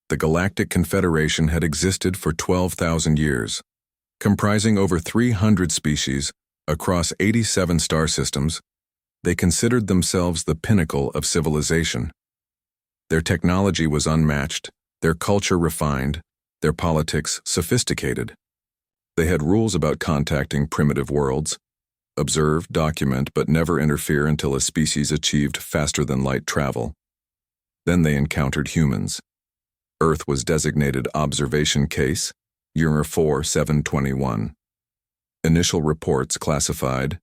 The Galactic Confederation had existed for 12,000 years, comprising over 300 species across 87 star systems. They considered themselves the pinnacle of civilization. Their technology was unmatched, their culture refined, their politics sophisticated. They had rules about contacting primitive worlds: observe, document, but never interfere until a species achieved faster-than-light travel. Then they encountered humans. Earth was designated Observation Case, Year 4721. Initial reports classified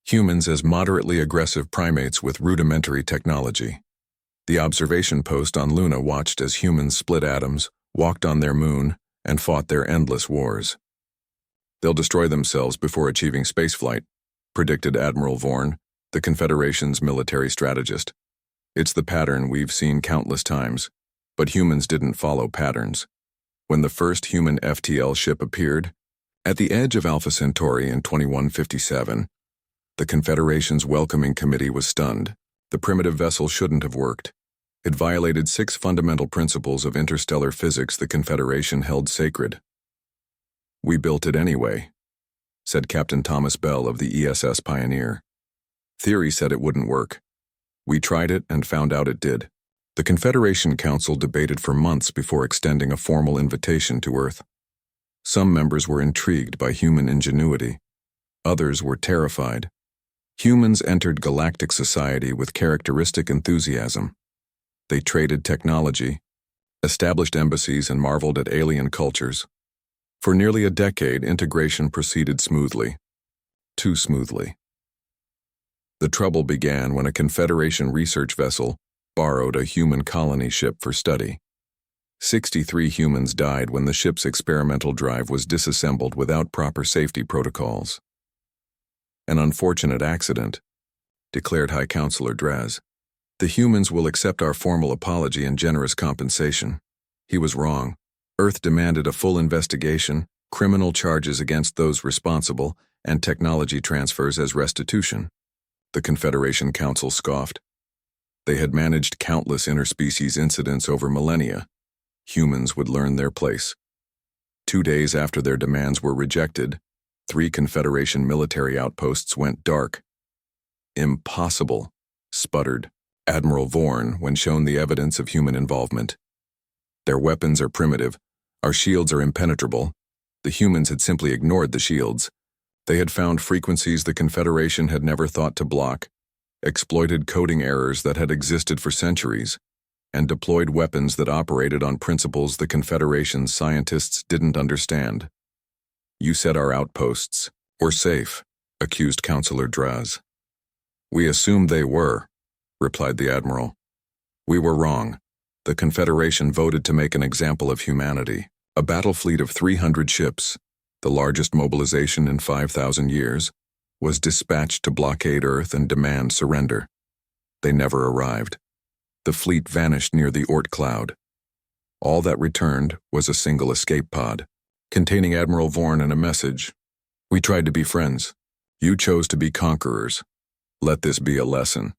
humans as moderately aggressive primates with rudimentary technology. The observation post on Luna watched as humans split atoms, walked on their moon, and fought their endless wars. They'll destroy themselves before achieving spaceflight, predicted Admiral Vorn, the Confederation's military strategist. It's the pattern we've seen countless times, but humans didn't follow patterns. When the first human FTL ship appeared, at the edge of Alpha Centauri in 2157, the Confederation's welcoming committee was stunned. The primitive vessel shouldn't have worked. It violated 6 fundamental principles of interstellar physics the Confederation held sacred. "We built it anyway," said Captain Thomas Bell of the ESS Pioneer. "Theory said it wouldn't work. We tried it and found out it did." The Confederation Council debated for months before extending a formal invitation to Earth. Some members were intrigued by human ingenuity. Others were terrified. Humans entered galactic society with characteristic enthusiasm. They traded technology, established embassies, and marveled at alien cultures. For nearly a decade, integration proceeded smoothly. Too smoothly. The trouble began when a Confederation research vessel borrowed a human colony ship for study. 63 humans died when the ship's experimental drive was disassembled without proper safety protocols. "An unfortunate accident," declared High Counselor Draz. "The humans will accept our formal apology and generous compensation." He was wrong. Earth demanded a full investigation, criminal charges against those responsible, and technology transfers as restitution. The Confederation Council scoffed. They had managed countless interspecies incidents over millennia. Humans would learn their place. 2 days after their demands were rejected, 3 Confederation military outposts went dark. "Impossible," sputtered Admiral Vorn when shown the evidence of human involvement. "Their weapons are primitive. Our shields are impenetrable." The humans had simply ignored the shields. They had found frequencies the Confederation had never thought to block, exploited coding errors that had existed for centuries, and deployed weapons that operated on principles the Confederation's scientists didn't understand. "You said our outposts were safe," accused Counselor Draz. "We assumed they were," replied the Admiral. "We were wrong. The Confederation voted to make an example of humanity. A battle fleet of 300 ships, the largest mobilization in 5,000 years, was dispatched to blockade Earth and demand surrender. They never arrived. The fleet vanished near the Oort cloud. All that returned was a single escape pod, containing Admiral Vorn and a message: "We tried to be friends. You chose to be conquerors. Let this be a lesson."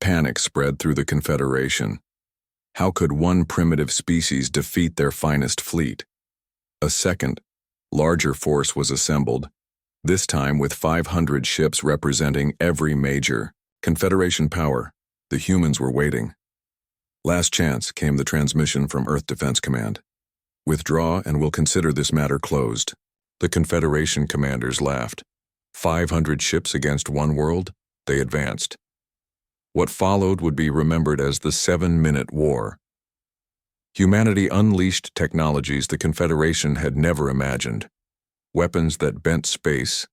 Panic spread through the Confederation. How could one primitive species defeat their finest fleet? A second, larger force was assembled, this time with 500 ships representing every major Confederation power. The humans were waiting. "Last chance," came the transmission from Earth Defense Command. "Withdraw and we'll consider this matter closed." The Confederation commanders laughed. 500 ships against one world? They advanced. What followed would be remembered as the 7-Minute War. Humanity unleashed technologies the Confederation had never imagined. Weapons that bent space,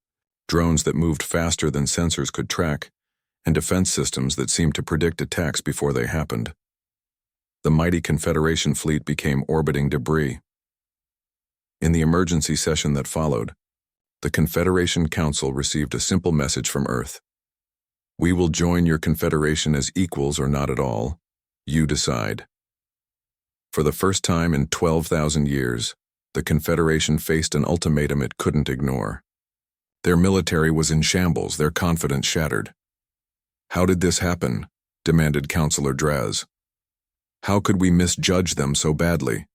drones that moved faster than sensors could track, and defense systems that seemed to predict attacks before they happened. The mighty Confederation fleet became orbiting debris. In the emergency session that followed, the Confederation Council received a simple message from Earth. "We will join your Confederation as equals or not at all. You decide." For the first time in 12,000 years, the Confederation faced an ultimatum it couldn't ignore. Their military was in shambles, their confidence shattered. "How did this happen?" demanded Counselor Draz. How could we misjudge them so badly?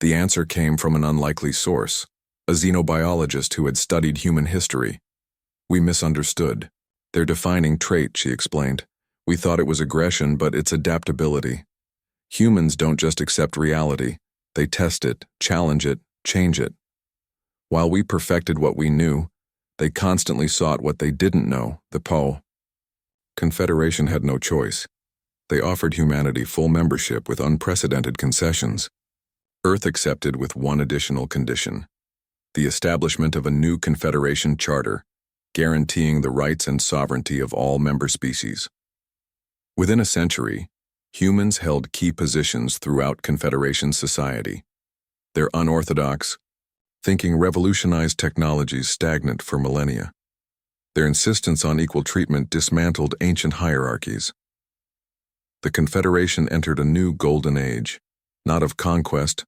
The answer came from an unlikely source, a xenobiologist who had studied human history. We misunderstood. Their defining trait, she explained. We thought it was aggression, but it's adaptability. Humans don't just accept reality. They test it, challenge it, change it. While we perfected what we knew, they constantly sought what they didn't know, the Po. Confederation had no choice. They offered humanity full membership with unprecedented concessions. Earth accepted with one additional condition: the establishment of a new Confederation charter, guaranteeing the rights and sovereignty of all member species. Within a century, humans held key positions throughout Confederation society. Their unorthodox thinking revolutionized technologies stagnant for millennia. Their insistence on equal treatment dismantled ancient hierarchies. The Confederation entered a new golden age, not of conquest,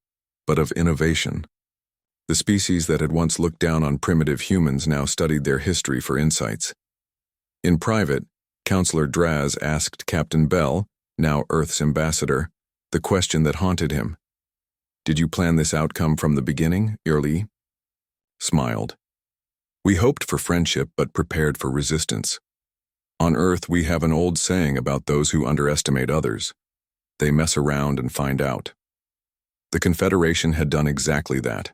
but of innovation. The species that had once looked down on primitive humans now studied their history for insights. In private, Counselor Draz asked Captain Bell, now Earth's ambassador, the question that haunted him. "Did you plan this outcome from the beginning, Early?" Smiled. "We hoped for friendship but prepared for resistance. On Earth, we have an old saying about those who underestimate others. They mess around and find out." The Confederation had done exactly that.